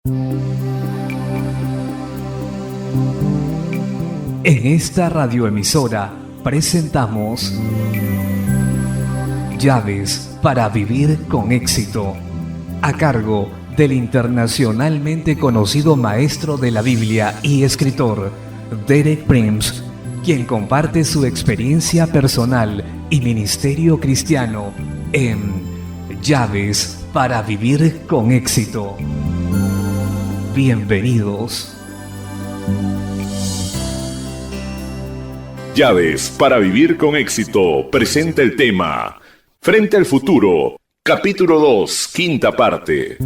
En esta radioemisora presentamos Llaves para vivir con éxito, a cargo del internacionalmente conocido maestro de la Biblia y escritor Derek Prince, quien comparte su experiencia personal y ministerio cristiano en Llaves para vivir con éxito. Bienvenidos. Llaves para vivir con éxito presenta el tema Frente al futuro, capítulo 2, quinta parte.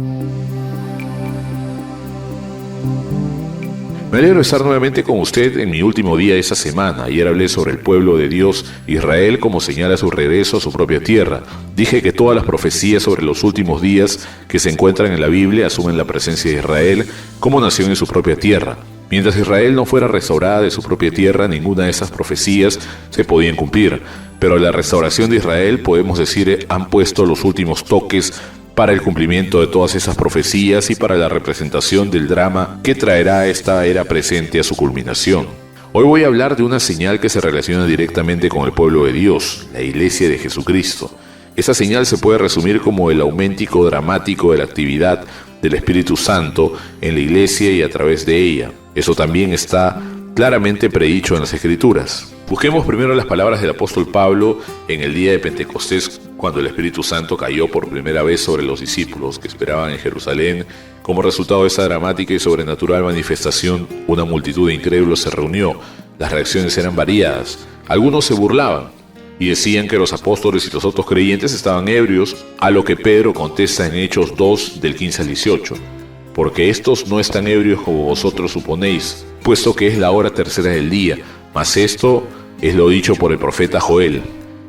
Me alegro de estar nuevamente con usted en mi último día de esta semana. Ayer hablé sobre el pueblo de Dios, Israel, como señala su regreso a su propia tierra. Dije que todas las profecías sobre los últimos días que se encuentran en la Biblia asumen la presencia de Israel como nación en su propia tierra. Mientras Israel no fuera restaurada de su propia tierra, ninguna de esas profecías se podían cumplir. Pero la restauración de Israel, podemos decir, han puesto los últimos toques para el cumplimiento de todas esas profecías y para la representación del drama que traerá esta era presente a su culminación. Hoy voy a hablar de una señal que se relaciona directamente con el pueblo de Dios, la Iglesia de Jesucristo. Esa señal se puede resumir como el aumento dramático de la actividad del Espíritu Santo en la Iglesia y a través de ella. Eso también está claramente predicho en las Escrituras. Busquemos primero las palabras del apóstol Pablo en el día de Pentecostés, cuando el Espíritu Santo cayó por primera vez sobre los discípulos que esperaban en Jerusalén. Como resultado de esa dramática y sobrenatural manifestación, una multitud de incrédulos se reunió. Las reacciones eran variadas. Algunos se burlaban y decían que los apóstoles y los otros creyentes estaban ebrios, a lo que Pedro contesta en Hechos 2, del 15 al 18. Porque estos no están ebrios como vosotros suponéis, puesto que es la hora tercera del día, mas esto es lo dicho por el profeta Joel.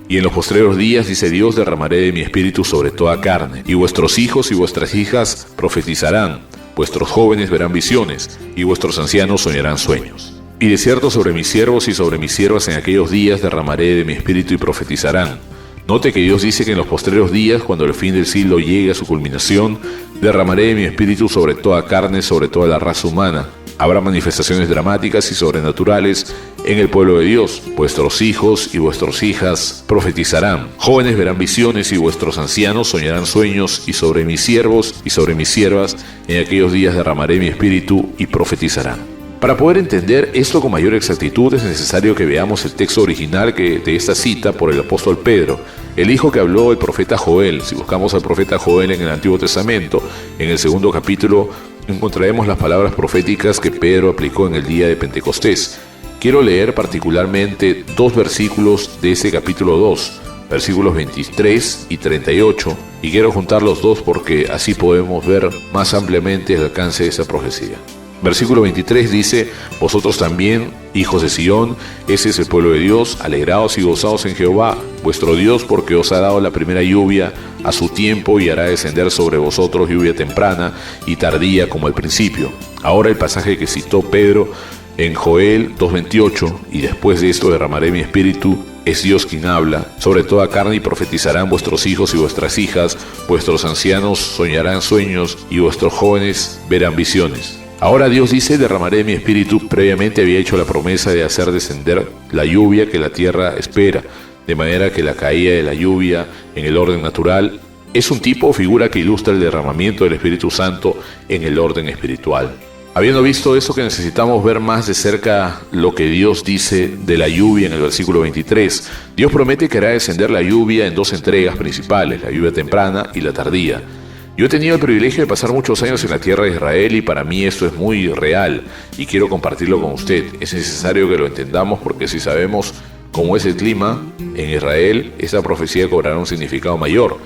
Y en los postreros días, dice Dios, derramaré de mi espíritu sobre toda carne, y vuestros hijos y vuestras hijas profetizarán, vuestros jóvenes verán visiones, y vuestros ancianos soñarán sueños. Y de cierto sobre mis siervos y sobre mis siervas en aquellos días derramaré de mi espíritu y profetizarán. Note que Dios dice que en los postreros días, cuando el fin del siglo llegue a su culminación, derramaré de mi espíritu sobre toda carne, sobre toda la raza humana. Habrá manifestaciones dramáticas y sobrenaturales en el pueblo de Dios. Vuestros hijos y vuestras hijas profetizarán. Jóvenes verán visiones y vuestros ancianos soñarán sueños, y sobre mis siervos y sobre mis siervas en aquellos días derramaré mi espíritu y profetizarán. Para poder entender esto con mayor exactitud es necesario que veamos el texto original de esta cita por el apóstol Pedro, el hijo que habló el profeta Joel. Si buscamos al profeta Joel en el Antiguo Testamento, en el segundo capítulo encontraremos las palabras proféticas que Pedro aplicó en el día de Pentecostés. Quiero leer particularmente dos versículos de ese capítulo 2, versículos 23 y 38, y quiero juntar los dos porque así podemos ver más ampliamente el alcance de esa profecía. Versículo 23 dice: vosotros también, hijos de Sión, ese es el pueblo de Dios, alegraos y gozaos en Jehová, vuestro Dios, porque os ha dado la primera lluvia a su tiempo y hará descender sobre vosotros lluvia temprana y tardía como al principio. Ahora el pasaje que citó Pedro en Joel 2:28, y después de esto derramaré mi espíritu, es Dios quien habla, sobre toda carne, y profetizarán vuestros hijos y vuestras hijas, vuestros ancianos soñarán sueños y vuestros jóvenes verán visiones. Ahora Dios dice: derramaré mi espíritu. Previamente había hecho la promesa de hacer descender la lluvia que la tierra espera, de manera que la caída de la lluvia en el orden natural es un tipo o figura que ilustra el derramamiento del Espíritu Santo en el orden espiritual. Habiendo visto eso, que necesitamos ver más de cerca lo que Dios dice de la lluvia en el versículo 23. Dios promete que hará descender la lluvia en dos entregas principales, la lluvia temprana y la tardía. Yo he tenido el privilegio de pasar muchos años en la tierra de Israel y para mí esto es muy real y quiero compartirlo con usted. Es necesario que lo entendamos porque si sabemos cómo es el clima en Israel, esta profecía cobrará un significado mayor.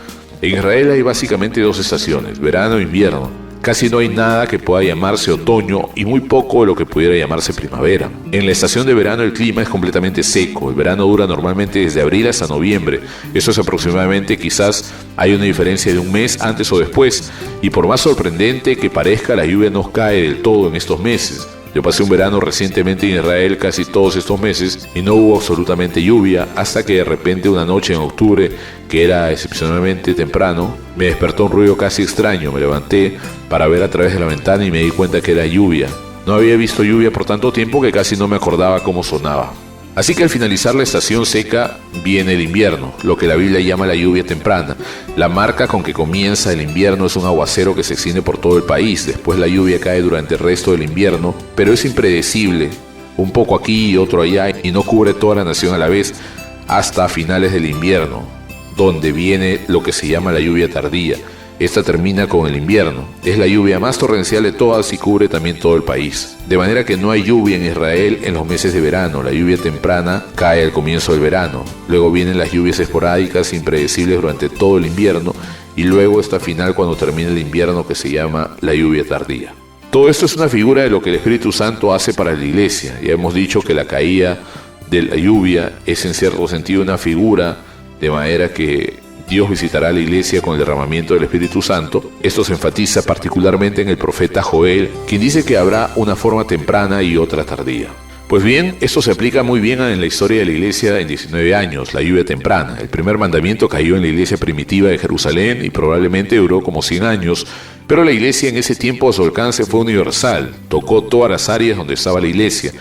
En Israel hay básicamente dos estaciones, verano e invierno. Casi no hay nada que pueda llamarse otoño y muy poco de lo que pudiera llamarse primavera. En la estación de verano el clima es completamente seco. El verano dura normalmente desde abril hasta noviembre. Eso es aproximadamente, quizás hay una diferencia de un mes antes o después. Y por más sorprendente que parezca, la lluvia no cae del todo en estos meses. Yo pasé un verano recientemente en Israel casi todos estos meses y no hubo absolutamente lluvia hasta que de repente una noche en octubre, que era excepcionalmente temprano, me despertó un ruido casi extraño. Me levanté para ver a través de la ventana y me di cuenta que era lluvia. No había visto lluvia por tanto tiempo que casi no me acordaba cómo sonaba. Así que al finalizar la estación seca viene el invierno, lo que la Biblia llama la lluvia temprana. La marca con que comienza el invierno es un aguacero que se extiende por todo el país. Después la lluvia cae durante el resto del invierno, pero es impredecible, un poco aquí y otro allá, y no cubre toda la nación a la vez hasta finales del invierno, donde viene lo que se llama la lluvia tardía. Esta termina con el invierno. Es la lluvia más torrencial de todas y cubre también todo el país. De manera que no hay lluvia en Israel en los meses de verano. La lluvia temprana cae al comienzo del verano. Luego vienen las lluvias esporádicas, impredecibles durante todo el invierno. Y luego esta final cuando termina el invierno, que se llama la lluvia tardía. Todo esto es una figura de lo que el Espíritu Santo hace para la iglesia. Ya hemos dicho que la caída de la lluvia es en cierto sentido una figura, de manera que Dios visitará a la iglesia con el derramamiento del Espíritu Santo. Esto se enfatiza particularmente en el profeta Joel, quien dice que habrá una forma temprana y otra tardía. Pues bien, esto se aplica muy bien en la historia de la iglesia en 19 años, la lluvia temprana. El primer mandamiento cayó en la iglesia primitiva de Jerusalén y probablemente duró como 100 años, pero la iglesia en ese tiempo a su alcance fue universal, tocó todas las áreas donde estaba la iglesia,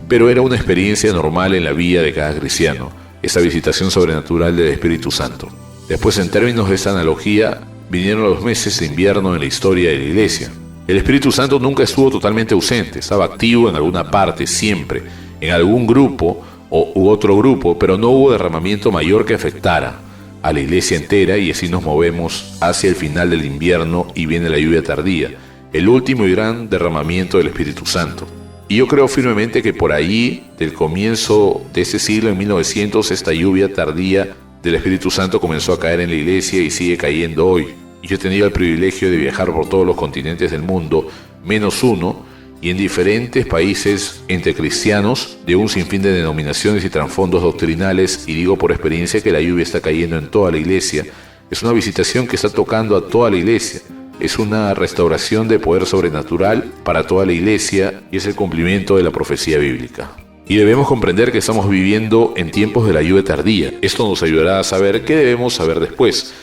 pero era una experiencia normal en la vida de cada cristiano, esa visitación sobrenatural del Espíritu Santo. Después, en términos de esta analogía, vinieron los meses de invierno en la historia de la iglesia. El Espíritu Santo nunca estuvo totalmente ausente, estaba activo en alguna parte, siempre, en algún grupo u otro grupo, pero no hubo derramamiento mayor que afectara a la iglesia entera, y así nos movemos hacia el final del invierno y viene la lluvia tardía, el último y gran derramamiento del Espíritu Santo. Y yo creo firmemente que por ahí, del comienzo de ese siglo, en 1900, esta lluvia tardía del Espíritu Santo comenzó a caer en la iglesia y sigue cayendo hoy. Y yo he tenido el privilegio de viajar por todos los continentes del mundo, menos uno, y en diferentes países entre cristianos de un sinfín de denominaciones y trasfondos doctrinales, y digo por experiencia que la lluvia está cayendo en toda la iglesia. Es una visitación que está tocando a toda la iglesia. Es una restauración de poder sobrenatural para toda la iglesia y es el cumplimiento de la profecía bíblica. Y debemos comprender que estamos viviendo en tiempos de la lluvia tardía. Esto nos ayudará a saber qué debemos saber después.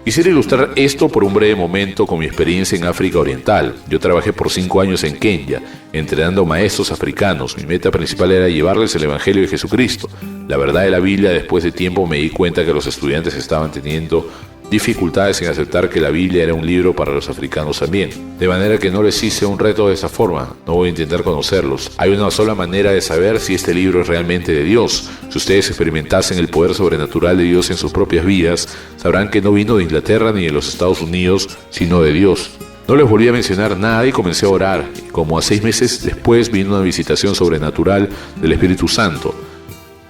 Quisiera ilustrar esto por un breve momento con mi experiencia en África Oriental. Yo trabajé por 5 años en Kenia, entrenando maestros africanos. Mi meta principal era llevarles el Evangelio de Jesucristo. La verdad de la Biblia, después de tiempo me di cuenta que los estudiantes estaban teniendo dificultades en aceptar que la Biblia era un libro para los africanos también. De manera que no les hice un reto de esa forma. No voy a intentar conocerlos. Hay una sola manera de saber si este libro es realmente de Dios. Si ustedes experimentasen el poder sobrenatural de Dios en sus propias vidas, sabrán que no vino de Inglaterra ni de los Estados Unidos, sino de Dios. No les volví a mencionar nada y comencé a orar. Como a 6 meses después vino una visitación sobrenatural del Espíritu Santo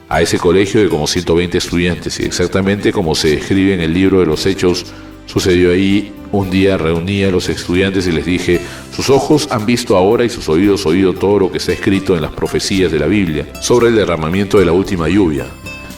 a ese colegio de como 120 estudiantes, y exactamente como se describe en el libro de los Hechos, sucedió ahí. Un día reuní a los estudiantes y les dije: sus ojos han visto ahora y sus oídos oído todo lo que está escrito en las profecías de la Biblia sobre el derramamiento de la última lluvia.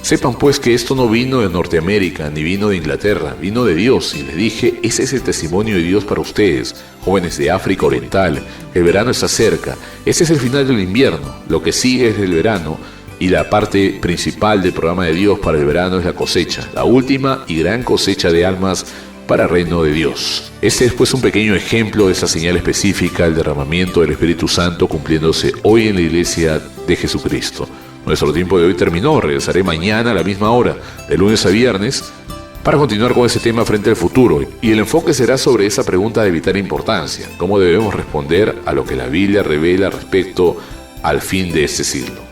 Sepan pues que esto no vino de Norteamérica ni vino de Inglaterra, vino de Dios. Y les dije: ese es el testimonio de Dios para ustedes, jóvenes de África Oriental. El verano está cerca, ese es el final del invierno, lo que sigue es el verano. Y la parte principal del programa de Dios para el verano es la cosecha, la última y gran cosecha de almas para el reino de Dios. Este es pues un pequeño ejemplo de esa señal específica, el derramamiento del Espíritu Santo cumpliéndose hoy en la iglesia de Jesucristo. Nuestro tiempo de hoy terminó. Regresaré mañana a la misma hora, de lunes a viernes, para continuar con ese tema frente al futuro. Y el enfoque será sobre esa pregunta de vital importancia: ¿cómo debemos responder a lo que la Biblia revela respecto al fin de este siglo?